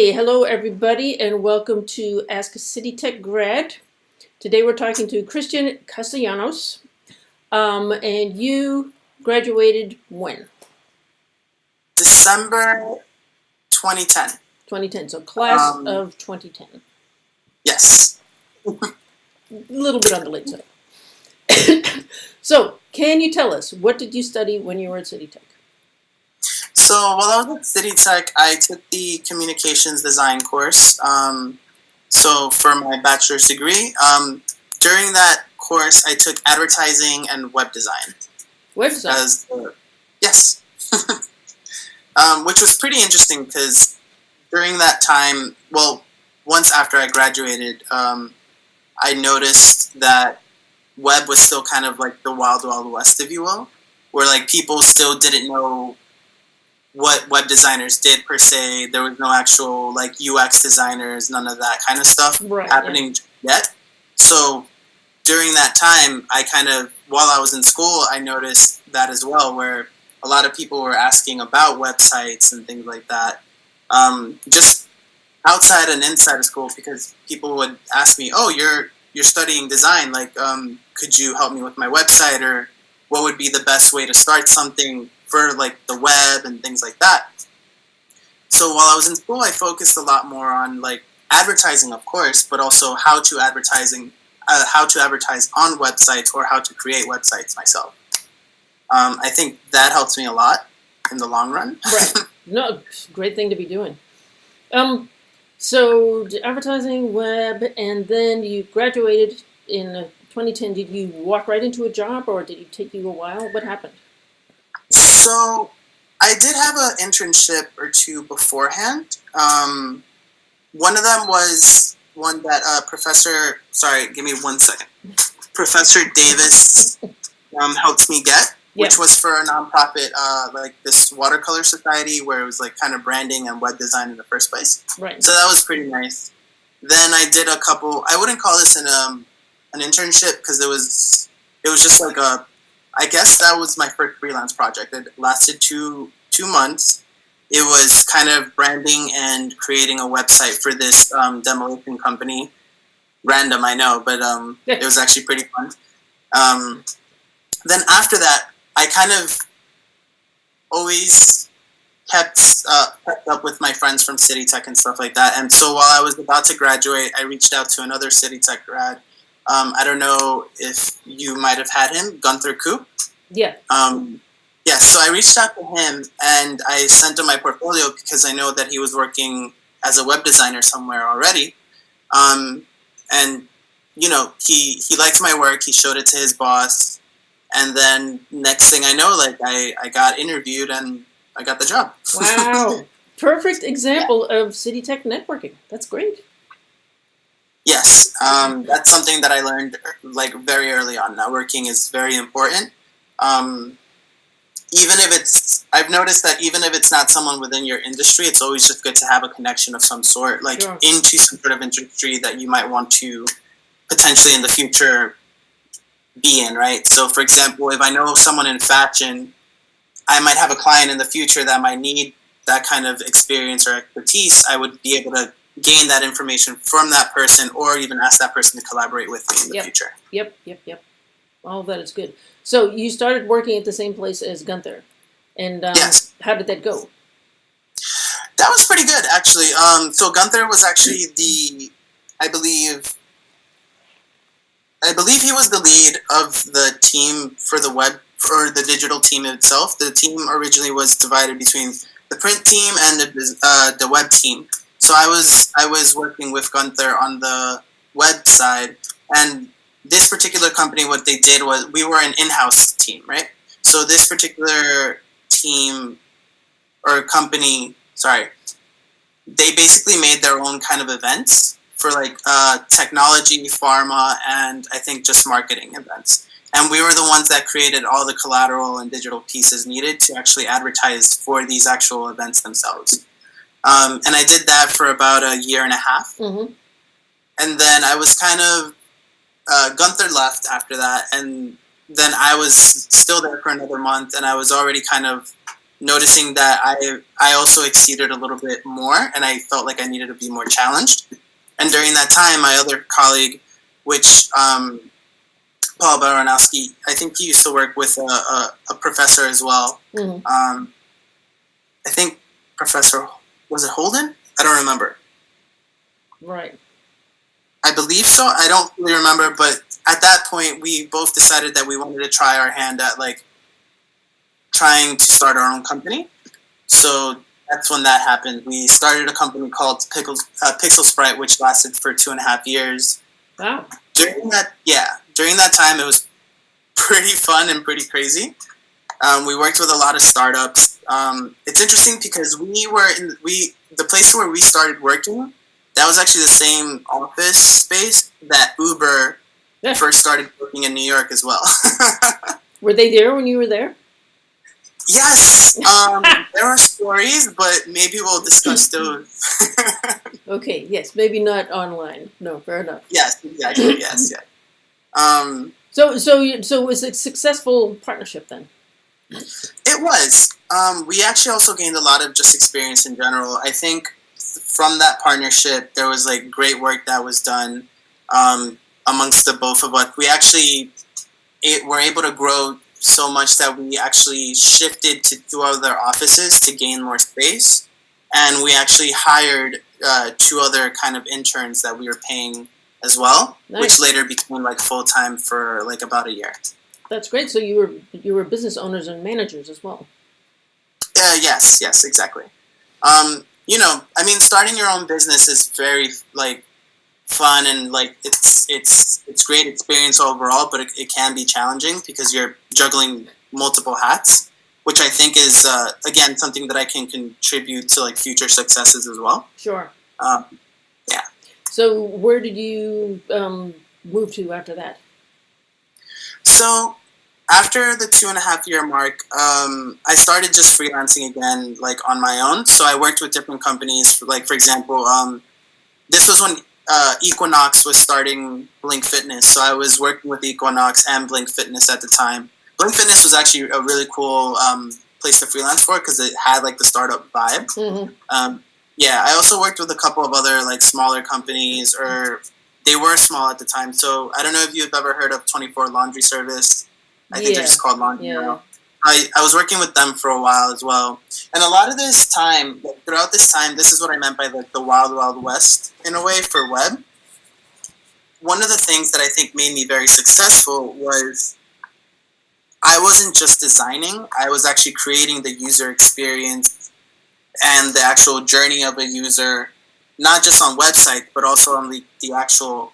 Hey, hello everybody, and welcome to Ask Citytech Grad. Today we're talking to Christian Castellanos, and you graduated when? December 2010. 2010, so class of 2010. Yes. A little bit on the late side. So, can you tell us, what did you study when you were at Citytech? So while I was at Citytech, I took the communications design course. So for my bachelor's degree, during that course, I took advertising and web design. Web design? Yes. Which was pretty interesting because during that time, well, once after I graduated, I noticed that web was still kind of like the wild, wild west, if you will, where like people still didn't know what web designers did per se. There was no actual like UX designers, none of that kind of stuff happening yet. So during that time, I kind of, while I was in school, I noticed that as well, where a lot of people were asking about websites and things like that. Just outside and inside of school, because people would ask me, "Oh, you're studying design. Like, could you help me with my website, or what would be the best way to start something for like the web and things like that?" So while I was in school, I focused a lot more on like advertising, of course, but also how to advertise on websites or how to create websites myself. I think that helps me a lot in the long run. Right. No, great thing to be doing. So advertising, web, and then you graduated in 2010. Did you walk right into a job, or did it take you a while? What happened? So I did have an internship or two beforehand. One of them was one that give me 1 second. Professor Davis helped me get, which was for a nonprofit, like this watercolor society, where it was like kind of branding and web design in the first place. Right. So that was pretty nice. Then I did a couple. I wouldn't call this an internship because it was just like I guess that was my first freelance project. It lasted two months. It was kind of branding and creating a website for this demolition company. Random, I know, but it was actually pretty fun. Then after that, I kind of always kept up with my friends from Citytech and stuff like that. And so while I was about to graduate, I reached out to another Citytech grad. I don't know if you might have had him, Gunther Koop. Yeah. So I reached out to him and I sent him my portfolio because I know that he was working as a web designer somewhere already. And, you know, he liked my work. He showed it to his boss. And then next thing I know, like I got interviewed and I got the job. Wow. Perfect example of Citytech networking. That's great. Yes. That's something that I learned like very early on. Networking is very important. I've noticed that even if it's not someone within your industry, it's always just good to have a connection of some sort, like into some sort of industry that you might want to potentially in the future be in, right? So for example, if I know someone in fashion, I might have a client in the future that might need that kind of experience or expertise. I would be able to gain that information from that person, or even ask that person to collaborate with me in the future. Yep. All that is good. So you started working at the same place as Gunther, and yes. How did that go? That was pretty good, actually. So Gunther was actually I believe he was the lead of the team for the digital team itself. The team originally was divided between the print team and the web team. So I was working with Gunther on the web side, and this particular company, what they did was, we were an in-house team, right? So this particular team or company, they basically made their own kind of events for like technology, pharma, and I think just marketing events. And we were the ones that created all the collateral and digital pieces needed to actually advertise for these actual events themselves. And I did that for about a year and a half. Mm-hmm. And then I was kind of, Gunther left after that. And then I was still there for another month, and I was already kind of noticing that I also exceeded a little bit more, and I felt like I needed to be more challenged. And during that time, my other colleague, which Paul Baranowski, I think he used to work with a professor as well. Mm-hmm. I think Professor, was it Holden? I don't remember. Right. I believe so. I don't really remember, but at that point, we both decided that we wanted to try our hand at like trying to start our own company. So that's when that happened. We started a company called Pixel Sprite, which lasted for 2.5 years. Wow. During that time, it was pretty fun and pretty crazy. We worked with a lot of startups. It's interesting because the place where we started working, that was actually the same office space that Uber first started working in New York as well. Were they there when you were there? Yes. There are stories, but maybe we'll discuss those. Okay. Yes. Maybe not online. No. Fair enough. Yes. Exactly. Yes. Yeah. So it was a successful partnership then. It was. We actually also gained a lot of just experience in general. I think from that partnership, there was like great work that was done amongst the both of us. We actually were able to grow so much that we actually shifted to 2 other offices to gain more space, and we actually hired 2 other kind of interns that we were paying as well, nice. Which later became like full time for like about a year. That's great. So you were business owners and managers as well. Yes, exactly. I mean, starting your own business is very like fun and like it's great experience overall, but it can be challenging because you're juggling multiple hats, which I think is again something that I can contribute to like future successes as well. Sure. Yeah. So where did you move to after that? So after the 2.5 year mark, I started just freelancing again, like on my own. So I worked with different companies. Like for example, this was when Equinox was starting Blink Fitness. So I was working with Equinox and Blink Fitness at the time. Blink Fitness was actually a really cool place to freelance for because it had like the startup vibe. Mm-hmm. Yeah, I also worked with a couple of other like smaller companies, or they were small at the time. So I don't know if you've ever heard of 24 Laundry Service. I think they're just called Laundry now. I was working with them for a while as well. And a lot of this time, like, throughout this time, this is what I meant by like the wild, wild west in a way for web. One of the things that I think made me very successful was I wasn't just designing, I was actually creating the user experience and the actual journey of a user, not just on websites, but also on the actual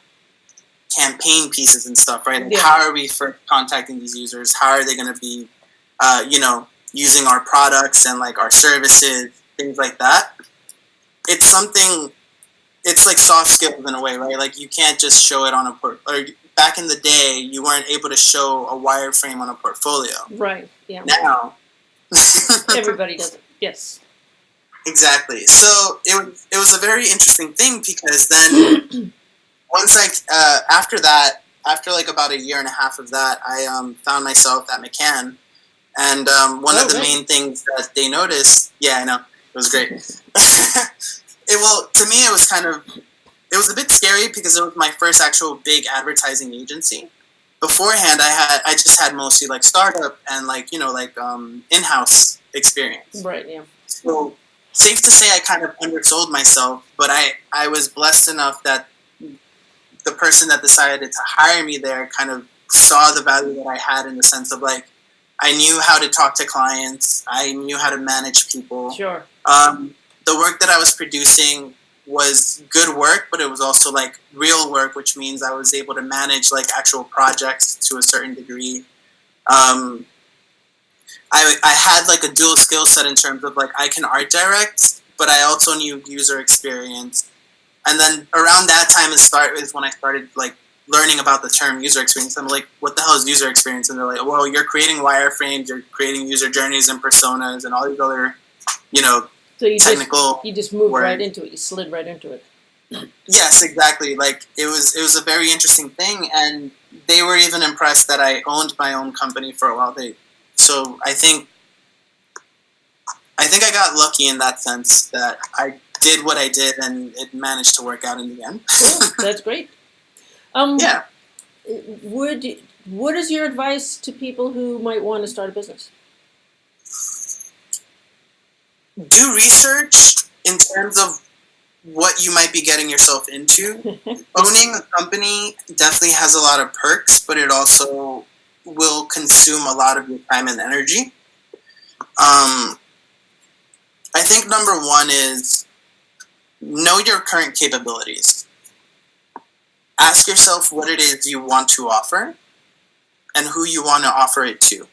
campaign pieces and stuff, right? And how are we first contacting these users? How are they going to be, using our products and like our services, things like that? It's something, it's like soft skills in a way, right? Like you can't just show it on or back in the day, you weren't able to show a wireframe on a portfolio. Right, yeah. Now. Everybody does it, yes. Exactly. So it was a very interesting thing because then once after like about 1.5 years of that, I found myself at McCann, and one of the main things that they noticed, I know, it was great. To me it was a bit scary because it was my first actual big advertising agency. Beforehand, I just had mostly like startup and like in-house experience. Right. Yeah. So safe to say I kind of undersold myself, but I was blessed enough that the person that decided to hire me there kind of saw the value that I had in the sense of like I knew how to talk to clients, I knew how to manage people. Sure. The work that I was producing was good work, but it was also like real work, which means I was able to manage like actual projects to a certain degree. I had like a dual skill set in terms of like I can art direct, but I also knew user experience. And then around that time is when I started like learning about the term user experience. I'm like, what the hell is user experience? And they're like, well, you're creating wireframes, you're creating user journeys and personas and all these other, so technical. You just moved words. right into it. You slid right into it. Yes, exactly. Like it was a very interesting thing, and they were even impressed that I owned my own company for a while. So I think think I got lucky in that sense that I did what I did and it managed to work out in the end. Oh, that's great. Yeah. What is your advice to people who might want to start a business? Do research in terms of what you might be getting yourself into. Owning a company definitely has a lot of perks, but it also will consume a lot of your time and energy. I think number one is know your current capabilities. Ask yourself what it is you want to offer and who you want to offer it to.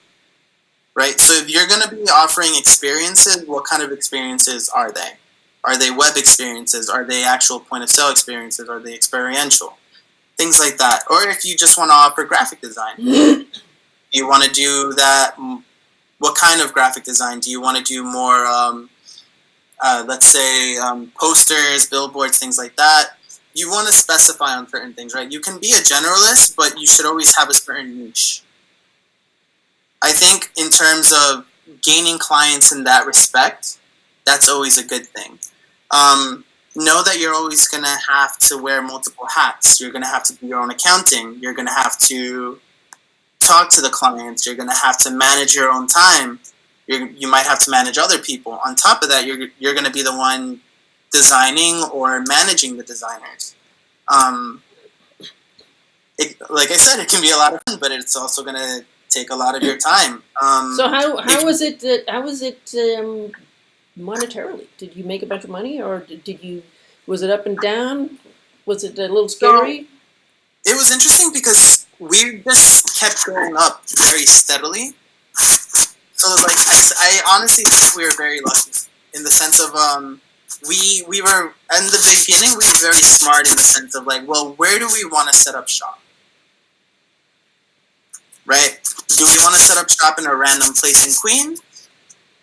Right? So if you're going to be offering experiences, what kind of experiences are they? Are they web experiences? Are they actual point of sale experiences? Are they experiential? Things like that. Or if you just want to offer graphic design. You want to do that? What kind of graphic design? Do you want to do more, let's say, posters, billboards, things like that? You want to specify on certain things, right? You can be a generalist, but you should always have a certain niche. I think in terms of gaining clients in that respect, that's always a good thing. Know that you're always going to have to wear multiple hats. You're going to have to do your own accounting. You're going to have to talk to the clients. You're going to have to manage your own time. You might have to manage other people. On top of that, you're going to be the one designing or managing the designers. Like I said, it can be a lot of fun, but it's also going to take a lot of your time. So how was it monetarily? Did you make a bunch of money, or did you? Was it up and down? Was it a little scary? So, it was interesting because we just kept going up very steadily. So like I honestly think we were very lucky in the sense of we were in the beginning we were very smart in the sense of like, well, where do we want to set up shop? Right? Do we want to set up shop in a random place in Queens?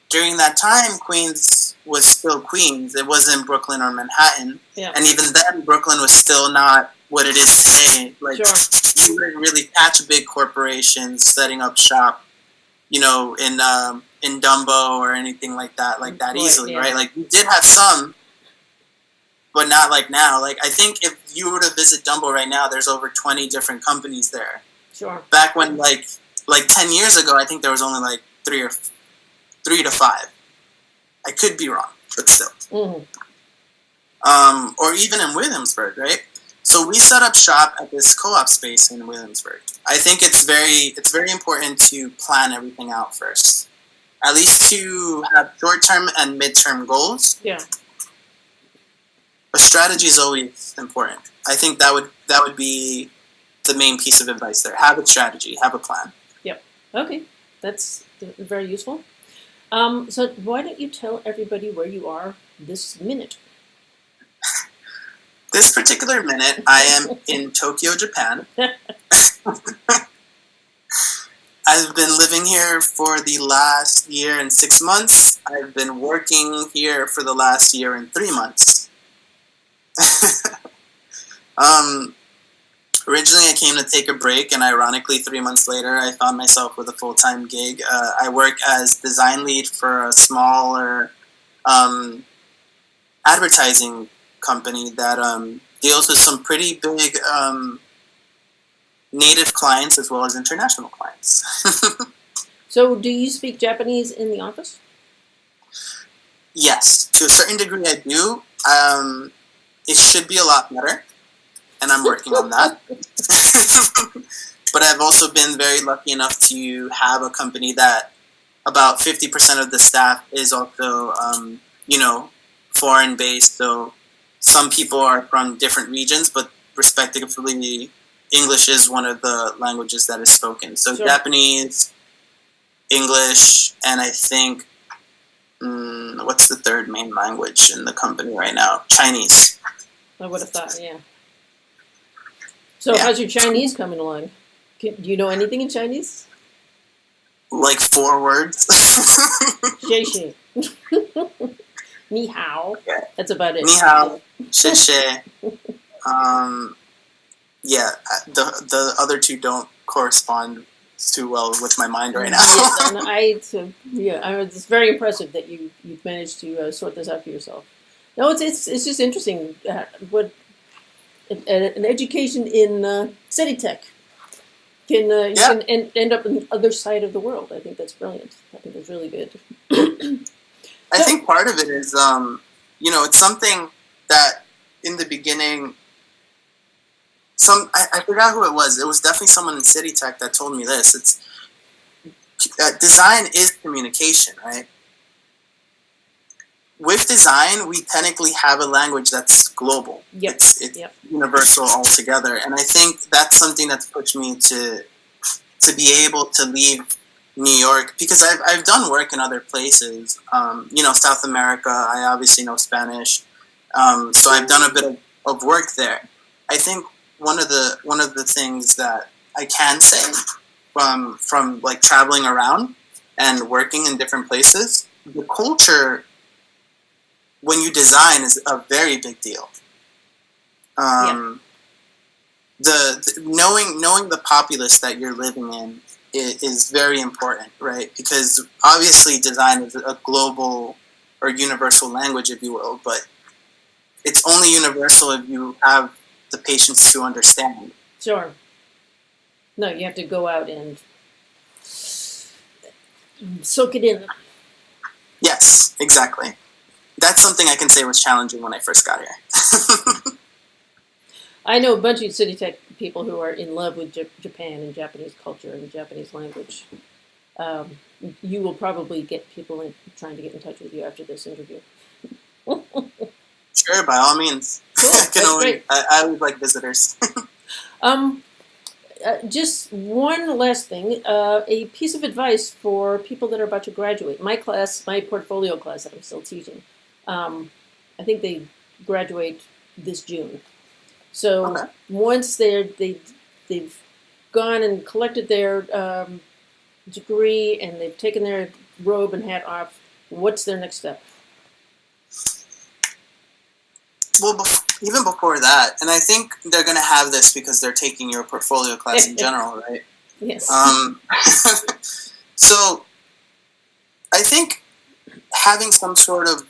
During that time, Queens was still Queens. It wasn't Brooklyn or Manhattan. Yeah. And even then, Brooklyn was still not what it is today. Like, sure. You wouldn't really catch big corporations setting up shop, in Dumbo or anything like that easily, right? Like, you did have some, but not like now. Like, I think if you were to visit Dumbo right now, there's over 20 different companies there. Sure. Back when, like 10 years ago, I think there was only like 3 to 5. I could be wrong, but still. Mm-hmm. Or even in Williamsburg, right? So we set up shop at this co-op space in Williamsburg. I think it's very important to plan everything out first. At least to have short-term and mid-term goals. Yeah. A strategy is always important. I think that would be the main piece of advice there. Have a strategy. Have a plan. Yep. Okay. That's very useful. So why don't you tell everybody where you are this minute? This particular minute, I am in Tokyo, Japan. I've been living here for the last year and 6 months. I've been working here for the last year and 3 months. Originally, I came to take a break, and ironically, 3 months later, I found myself with a full-time gig. I work as design lead for a smaller advertising company that deals with some pretty big native clients as well as international clients. So, do you speak Japanese in the office? Yes, to a certain degree, I do. It should be a lot better. And I'm working on that. But I've also been very lucky enough to have a company that about 50% of the staff is also, foreign-based. So some people are from different regions, but respectively, English is one of the languages that is spoken. So sure. Japanese, English, and I think, what's the third main language in the company right now? Chinese. I would have thought, yeah. So how's your Chinese coming along? Do you know anything in Chinese? Like 4 words. Xie xie. Ni hao. Yeah. That's about it. Ni hao. Xie xie. The other two don't correspond too well with my mind right now. Yes, and it's very impressive that you've managed to sort this out for yourself. No, it's just interesting what an education in Citytech can you can end up on the other side of the world. I think that's brilliant. I think that's really good. I think part of it is, it's something that in the beginning, I forgot who it was. It was definitely someone in Citytech that told me this. It's design is communication, right? With design, we technically have a language that's global. Yep. It's universal altogether, and I think that's something that's pushed me to be able to leave New York, because I've done work in other places. South America. I obviously know Spanish, so I've done a bit of work there. I think one of the things that I can say from like traveling around and working in different places, the culture when you design is a very big deal. The knowing the populace that you're living in is very important, right? Because obviously design is a global or universal language, if you will, but it's only universal if you have the patience to understand. Sure. No, you have to go out and soak it in. Yes, exactly. That's something I can say was challenging when I first got here. I know a bunch of Citytech people who are in love with Japan and Japanese culture and Japanese language. You will probably get people trying to get in touch with you after this interview. Sure, by all means. Yeah, I always like visitors. Just one last thing, a piece of advice for people that are about to graduate. My portfolio class that I'm still teaching, I think they graduate this June. So once they've gone and collected their degree and they've taken their robe and hat off, what's their next step? Well, even before that, and I think they're going to have this because they're taking your portfolio class in general, right? Yes. So I think having some sort of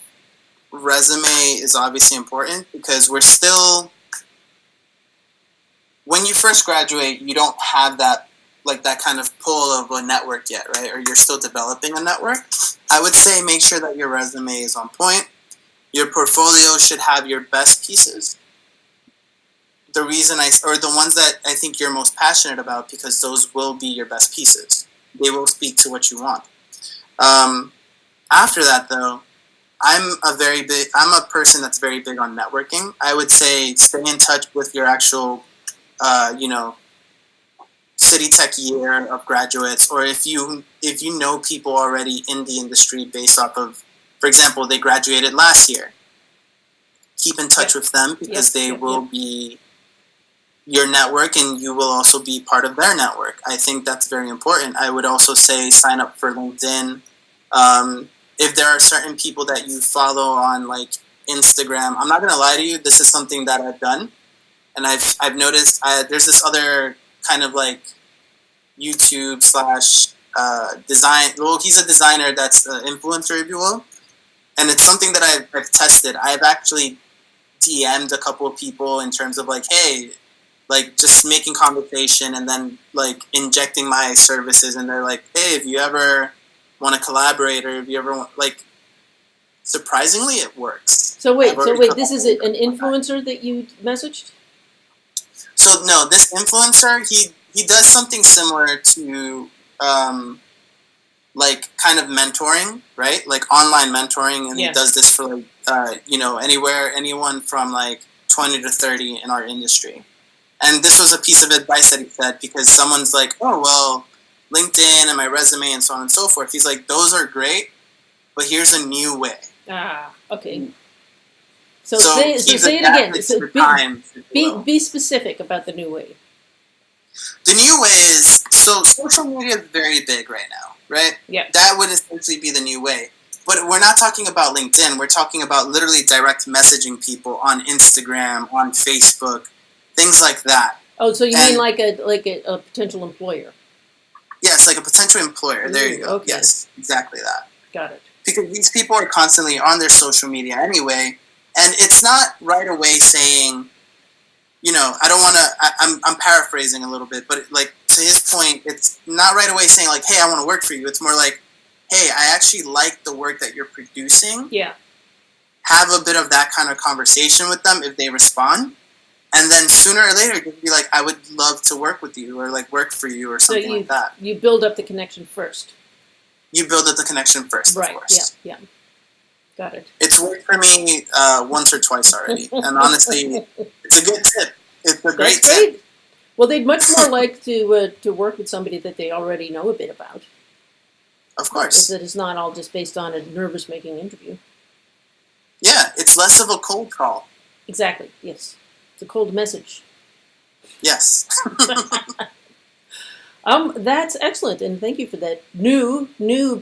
resume is obviously important, because we're still, when you first graduate, you don't have that kind of pull of a network yet, right? Or you're still developing a network. I would say make sure that your resume is on point. Your portfolio should have your best pieces. The ones that I think you're most passionate about, because those will be your best pieces. They will speak to what you want. After that, though, I'm a person that's very big on networking. I would say stay in touch with your actual, Citytech year of graduates, or if you know people already in the industry based off of, for example, they graduated last year. Keep in touch with them, because they will be your network, and you will also be part of their network. I think that's very important. I would also say sign up for LinkedIn. If there are certain people that you follow on like Instagram, I'm not going to lie to you, this is something that I've done, and I've noticed there's this other kind of like YouTube / design. Well, he's a designer that's an influencer, if you will, and it's something that I've tested. I've actually DM'd a couple of people in terms of like, hey, like just making conversation, and then like injecting my services, and they're like, hey, if you ever want to collaborate, or if you ever want, like, surprisingly it works. So wait, this is an influencer that you messaged? So no, this influencer, he does something similar to like kind of mentoring, right? Like online mentoring, and he does this for like anyone from like 20 to 30 in our industry. And this was a piece of advice that he said, because someone's like, oh, well, LinkedIn and my resume and so on and so forth. He's like, those are great, but here's a new way. Ah, okay. So say it again. So be specific about the new way. The new way is, so social media is very big right now, right? Yeah. That would essentially be the new way. But we're not talking about LinkedIn. We're talking about literally direct messaging people on Instagram, on Facebook, things like that. Oh, so you mean like a potential employer? Yes, like a potential employer. There you go. Okay. Yes, exactly that. Got it. Because these people are constantly on their social media anyway, and it's not right away saying, I don't want to. I'm paraphrasing a little bit, but like to his point, it's not right away saying like, "Hey, I want to work for you." It's more like, "Hey, I actually like the work that you're producing." Yeah. Have a bit of that kind of conversation with them if they respond, and then sooner or later, just be like, "I would love to work with you," or like work for you, or something like that. You build up the connection first. You build up the connection first, right? Of course. Yeah. Got it. It's worked for me once or twice already, and honestly, it's a good tip. It's a great tip. Well, they'd much more like to work with somebody that they already know a bit about. Of course. That it's not all just based on a nervous-making interview. Yeah, it's less of a cold call. Exactly. Yes, it's a cold message. Yes. That's excellent, and thank you for that new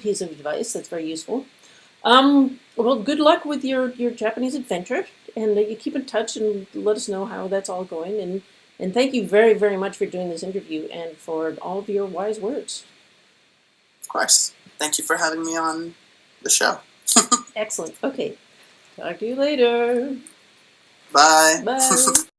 piece of advice. That's very useful. Well, good luck with your Japanese adventure, and you keep in touch and let us know how that's all going. And thank you very, very much for doing this interview and for all of your wise words. Of course. Thank you for having me on the show. Excellent. Okay. Talk to you later. Bye. Bye.